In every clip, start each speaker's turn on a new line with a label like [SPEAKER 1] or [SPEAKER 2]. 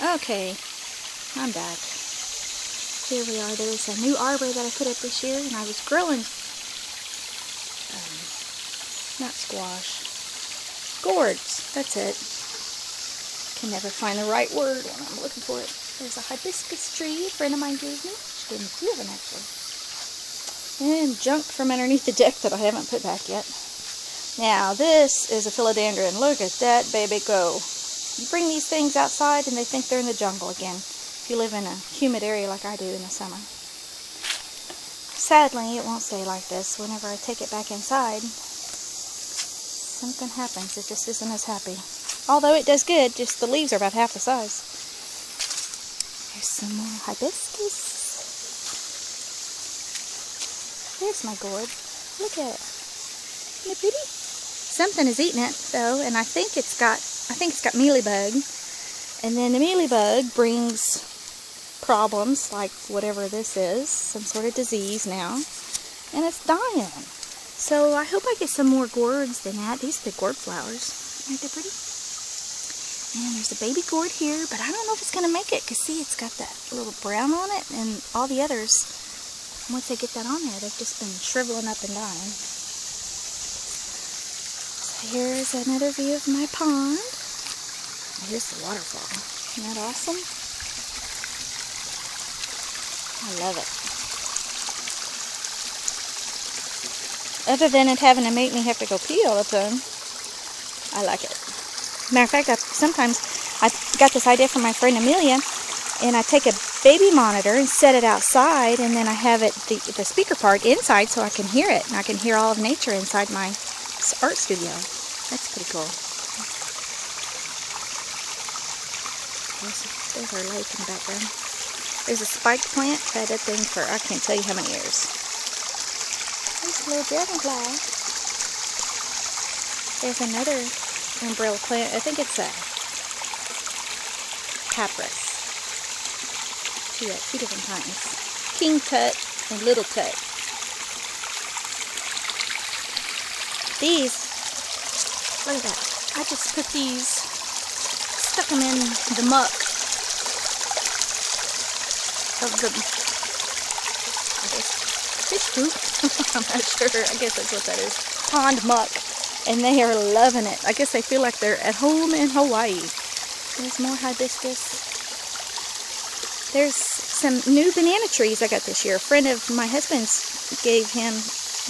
[SPEAKER 1] Okay, I'm back. Here we are. There's a new arbor that I put up this year, and I was growing, not squash, gourds. That's it. Can never find the right word when I'm looking for it. There's a hibiscus tree a friend of mine gave me. She gave me 2 of them actually. And junk from underneath the deck that I haven't put back yet. Now this is a philodendron. Look at that baby go. You bring these things outside and they think they're in the jungle again, if you live in a humid area like I do in the summer. Sadly, it won't stay like this. Whenever I take it back inside, something happens. It just isn't as happy. Although it does good, just the leaves are about half the size. Here's some more hibiscus. There's my gourd. Look at it. Isn't it pretty? Something is eating it though, and I think it's got mealybug. And then the mealybug brings problems like whatever this is, some sort of disease now, and it's dying. So I hope I get some more gourds than that. These are the gourd flowers. Aren't they pretty? And there's a baby gourd here, but I don't know if it's going to make it, because see, it's got that little brown on it, and all the others, once they get that on there, they've just been shriveling up and dying. So here's another view of my pond. Here's the waterfall. Isn't that awesome? I love it. Other than it having to make me have to go pee all the time, I like it. Matter of fact, sometimes I got this idea from my friend Amelia, and I take a baby monitor and set it outside, and then I have it the speaker part inside so I can hear it, and I can hear all of nature inside my art studio. That's pretty cool. There's our lake in the background. There's a spiked plant. I've had that thing for I can't tell you how many years. There's a little dragonfly. There's another umbrella plant. I think it's a papyrus. Two different kinds. King tut and little tut. These, look at that. I just put these, stuck them in the muck of the, I guess, fish poop. I'm not sure. I guess that's what that is. Pond muck. And they are loving it. I guess they feel like they're at home in Hawaii. There's more hibiscus. There's some new banana trees I got this year. A friend of my husband's gave him,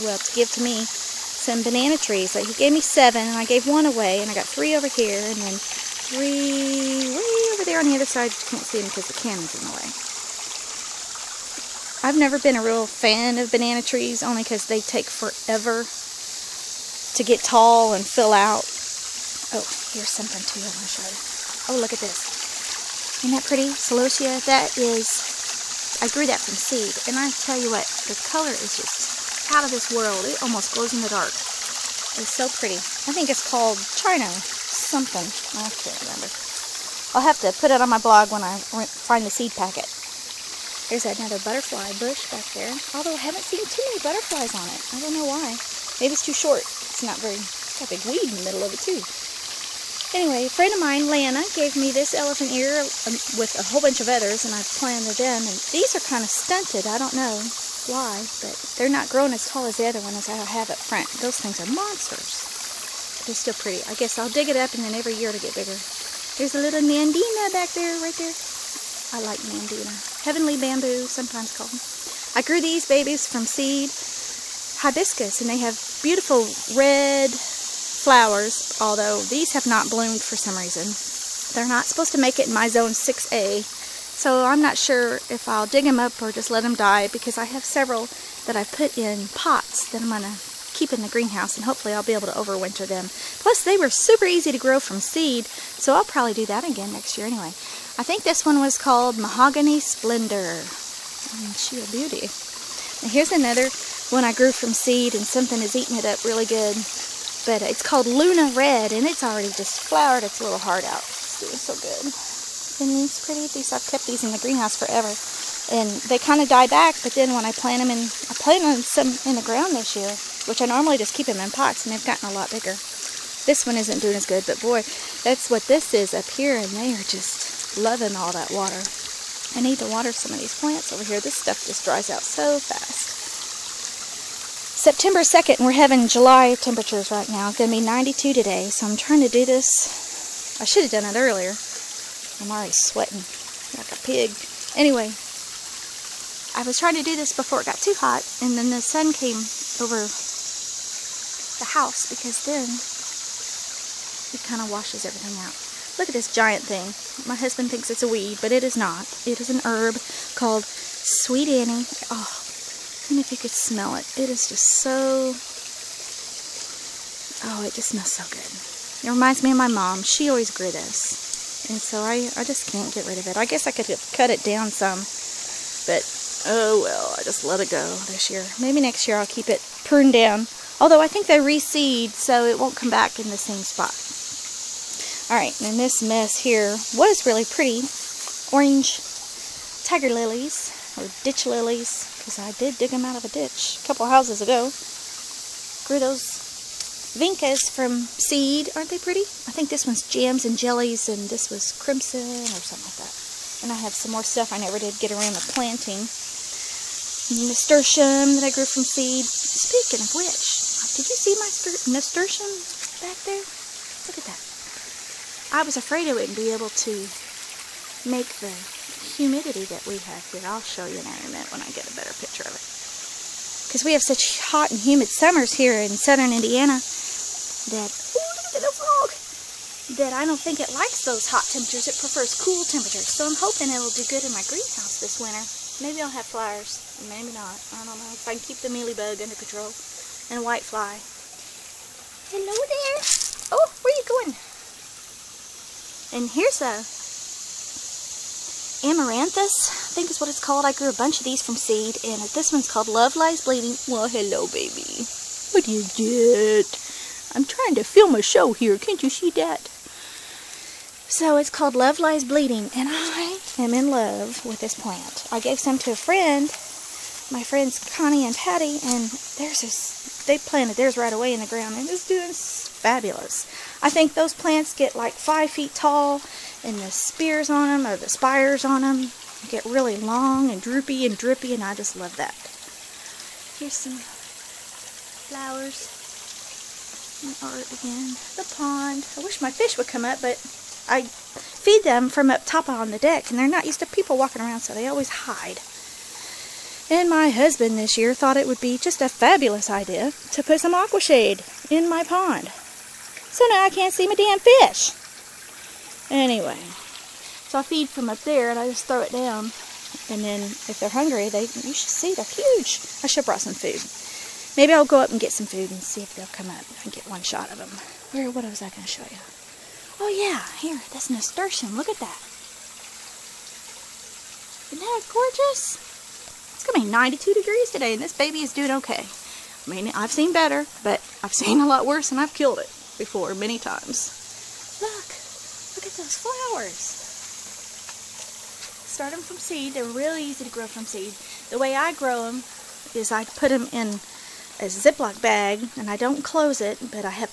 [SPEAKER 1] well, to give to me, some banana trees. He gave me 7, and I gave 1 away, and I got 3 over here, and then 3 way over there on the other side. You can't see them because the cannon's in the way. I've never been a real fan of banana trees, only because they take forever to get tall and fill out. Oh, here's something too I want to show you. Oh, look at this. Isn't that pretty? Celosia. That is, I grew that from seed. And I tell you what, the color is just out of this world. It almost glows in the dark. It's so pretty. I think it's called Chino something. I can't remember. I'll have to put it on my blog when I find the seed packet. There's another butterfly bush back there. Although I haven't seen too many butterflies on it. I don't know why. Maybe it's too short. It's not very, it's got a big weed in the middle of it too. Anyway, a friend of mine, Lana, gave me this elephant ear with a whole bunch of others, and I've planted them. And these are kind of stunted. I don't know why, but they're not growing as tall as the other ones I have up front. Those things are monsters. But they're still pretty. I guess I'll dig it up, and then every year it'll get bigger. There's a little nandina back there, right there. I like nandina. Heavenly bamboo, sometimes called. I grew these babies from seed. Hibiscus, and they have beautiful red flowers, although these have not bloomed for some reason. They're not supposed to make it in my zone 6A, so I'm not sure if I'll dig them up or just let them die, because I have several that I've put in pots that I'm going to keep in the greenhouse, and hopefully I'll be able to overwinter them. Plus, they were super easy to grow from seed, so I'll probably do that again next year anyway. I think this one was called Mahogany Splendor. She a beauty. And here's another one I grew from seed, and something is eating it up really good. But it's called Luna Red, and it's already just flowered its little heart out. It's doing so good. Isn't these pretty? I've kept these in the greenhouse forever. And they kind of die back, but then when I plant them in, I planted some in the ground this year, which I normally just keep them in pots, and they've gotten a lot bigger. This one isn't doing as good, but boy, that's what this is up here, and they are just loving all that water. I need to water some of these plants over here. This stuff just dries out so fast. September 2nd, we're having July temperatures right now. It's going to be 92 today, so I'm trying to do this. I should have done it earlier. I'm already sweating like a pig. Anyway, I was trying to do this before it got too hot, and then the sun came over the house, because then it kind of washes everything out. Look at this giant thing. My husband thinks it's a weed, but it is not. It is an herb called Sweet Annie. Oh, and if you could smell it, it is just so... Oh, it just smells so good. It reminds me of my mom. She always grew this. And so I just can't get rid of it. I guess I could have cut it down some, but oh well, I just let it go this year. Maybe next year I'll keep it pruned down. Although I think they reseed, so it won't come back in the same spot. Alright, and this mess here was really pretty. Orange tiger lilies, or ditch lilies, because I did dig them out of a ditch a couple houses ago. Grew those vincas from seed. Aren't they pretty? I think this one's jams and jellies, and this was crimson or something like that. And I have some more stuff I never did get around to planting. Nasturtium that I grew from seed. Speaking of which, did you see my nasturtium back there? Look at that. I was afraid I wouldn't be able to make the humidity that we have here. I'll show you in a minute when I get a better picture of it. Because we have such hot and humid summers here in southern Indiana that, oh, look at the little frog, that I don't think it likes those hot temperatures. It prefers cool temperatures. So I'm hoping it'll do good in my greenhouse this winter. Maybe I'll have flowers, maybe not. I don't know. If I can keep the mealybug under control. And a white fly. Hello there. Oh, where are you going? And here's a amaranthus, I think is what it's called. I grew a bunch of these from seed, and this one's called Love Lies Bleeding. Well, hello, baby. What is it? I'm trying to film a show here. Can't you see that? So it's called Love Lies Bleeding, and I am in love with this plant. I gave some to a friend, my friends Connie and Patty, and they planted theirs right away in the ground, and it's doing fabulous. I think those plants get like 5 feet tall, and the spears on them, or the spires on them, get really long and droopy and drippy, and I just love that. Here's some flowers. And art again. The pond. I wish my fish would come up, but I feed them from up top on the deck, and they're not used to people walking around, so they always hide. And my husband this year thought it would be just a fabulous idea to put some aquashade in my pond. So now I can't see my damn fish. Anyway, so I feed from up there, and I just throw it down. And then if they're hungry, you should see, they're huge. I should have brought some food. Maybe I'll go up and get some food and see if they'll come up and get one shot of them. What was I going to show you? Oh yeah, here, this nasturtium. Look at that. Isn't that gorgeous? It's going to be 92 degrees today, and this baby is doing okay. I mean, I've seen better, but I've seen a lot worse, and I've killed it before many times. Look at those flowers. Start them from seed. They're really easy to grow from seed. The way I grow them is I put them in a Ziploc bag, and I don't close it, but I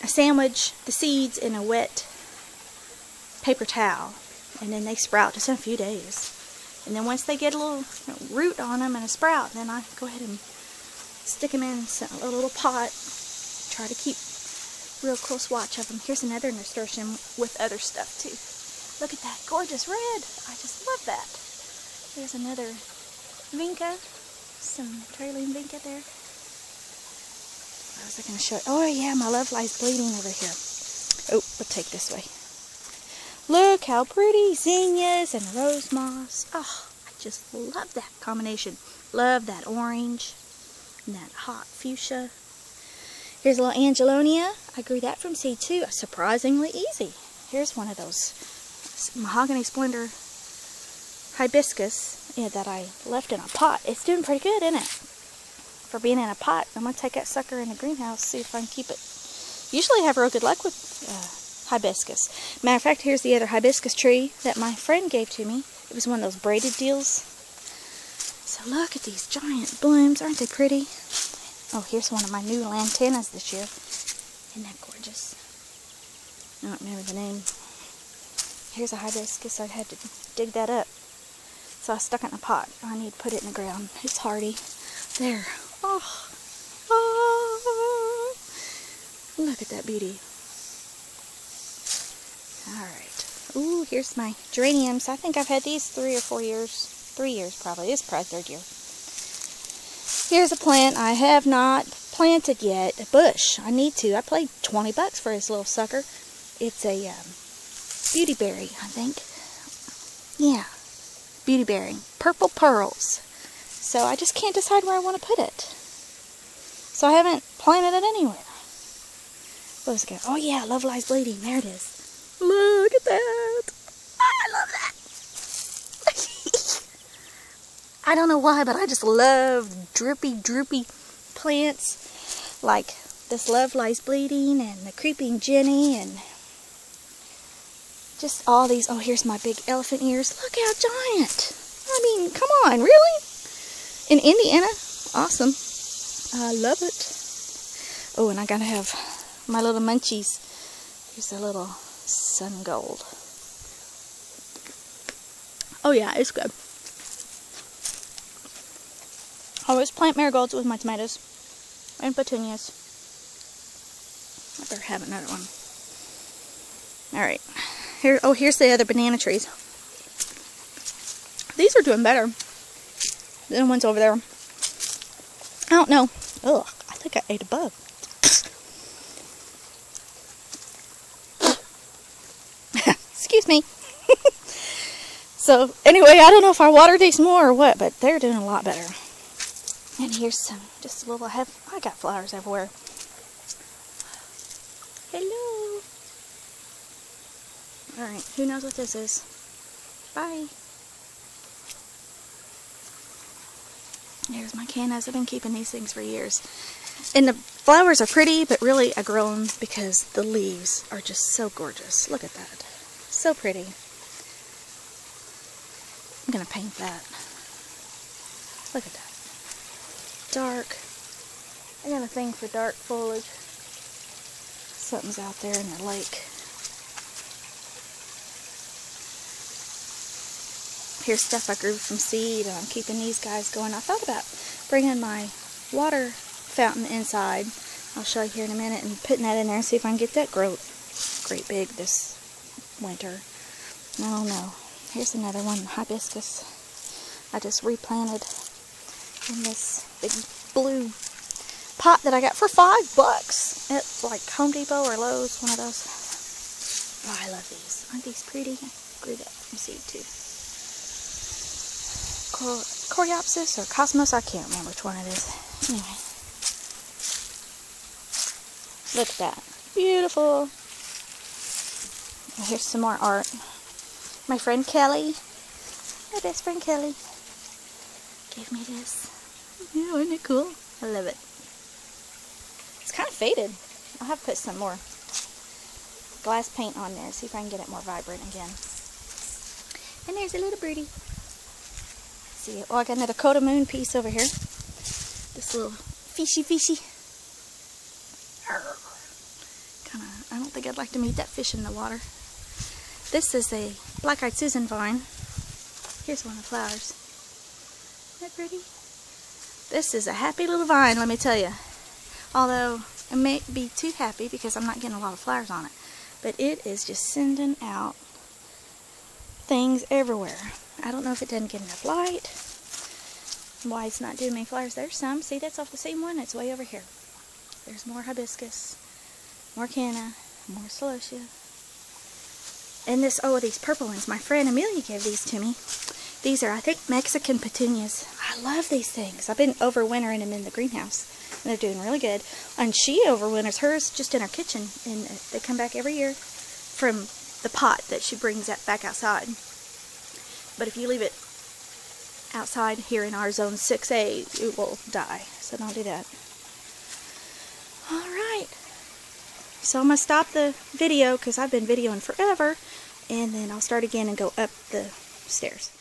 [SPEAKER 1] sandwich the seeds in a wet paper towel, and then they sprout just in a few days. And then once they get a little root on them and a sprout, then I go ahead and stick them in a little pot. Try to keep real close watch of them. Here's another nasturtium with other stuff too. Look at that gorgeous red. I just love that. There's another vinca, some trailing vinca there. What was I going to show you? Oh yeah, my Love Lies Bleeding over here. Oh, we'll take this way. Look how pretty. Zinnias and rose moss. Oh, I just love that combination. Love that orange and that hot fuchsia. Here's a little Angelonia. I grew that from seed too. Surprisingly easy. Here's one of those mahogany splendor hibiscus that I left in a pot. It's doing pretty good, isn't it? For being in a pot. I'm going to take that sucker in the greenhouse, see if I can keep it. Usually I have real good luck with hibiscus. Matter of fact, here's the other hibiscus tree that my friend gave to me. It was one of those braided deals. So look at these giant blooms. Aren't they pretty? Oh, here's one of my new lantanas this year. Isn't that gorgeous? I don't remember the name. Here's a hibiscus. I had to dig that up. So I stuck it in a pot. I need to put it in the ground. It's hardy. There. Oh. Oh. Look at that beauty. Alright. Ooh, here's my geraniums. I think I've had these 3 or 4 years. 3 years probably. It's probably 3rd year. Here's a plant I have not planted yet. A bush. I need to. I paid $20 for this little sucker. It's a beauty berry, I think. Yeah. Beauty berry. Purple pearls. So I just can't decide where I want to put it. So I haven't planted it anywhere. What was it? Oh yeah, Love Lies Bleeding. There it is. Look at that. I love that. I don't know why, but I just love droopy plants like this Love Lies Bleeding and the Creeping Jenny and just all these. Oh, here's my big elephant ears. Look how giant. I mean, come on, really? In Indiana? Awesome. I love it. Oh, and I gotta have my little munchies. Here's a little sun gold. Oh yeah, it's good. I always plant marigolds with my tomatoes and petunias. I better have another one. Alright. Here, oh, here's the other banana trees. These are doing better than the ones over there. I don't know. Ugh, I think I ate a bug. Excuse me. So, anyway, I don't know if I watered these more or what, but they're doing a lot better. And here's some, just a little, I got flowers everywhere. Hello. Alright, who knows what this is? Bye. Here's my cannas. I've been keeping these things for years. And the flowers are pretty, but really I grow them because the leaves are just so gorgeous. Look at that. So pretty. I'm going to paint that. Look at that. Dark. I got a thing for dark foliage. Something's out there in the lake. Here's stuff I grew from seed, and I'm keeping these guys going. I thought about bringing my water fountain inside. I'll show you here in a minute, and putting that in there and see if I can get that grow great big this winter. I don't know. Here's another one, hibiscus. I just replanted in this big blue pot that I got for $5 at like Home Depot or Lowe's, one of those. Oh, I love these. Aren't these pretty? I grew that from seed too. Coreopsis or Cosmos, I can't remember which one it is. Anyway. Look at that. Beautiful. Here's some more art. My friend Kelly, my best friend Kelly, gave me this. Yeah, isn't it cool? I love it. It's kind of faded. I'll have to put some more glass paint on there, see if I can get it more vibrant again. And there's a little birdie. See it? Oh, I got another coat of moon piece over here. This little fishy. Kinda, I don't think I'd like to meet that fish in the water. This is a black-eyed Susan vine. Here's one of the flowers. Isn't that pretty? This is a happy little vine, let me tell you. Although, it may be too happy because I'm not getting a lot of flowers on it. But it is just sending out things everywhere. I don't know if it doesn't get enough light. Why it's not doing me flowers. There's some. See, that's off the same one. It's way over here. There's more hibiscus, more canna, more celosia. And this, oh, these purple ones. My friend Amelia gave these to me. These are, I think, Mexican petunias. I love these things. I've been overwintering them in the greenhouse. And they're doing really good. And she overwinters hers just in her kitchen. And they come back every year from the pot that she brings back outside. But if you leave it outside here in our zone 6A, it will die. So don't do that. Alright. So I'm going to stop the video because I've been videoing forever. And then I'll start again and go up the stairs.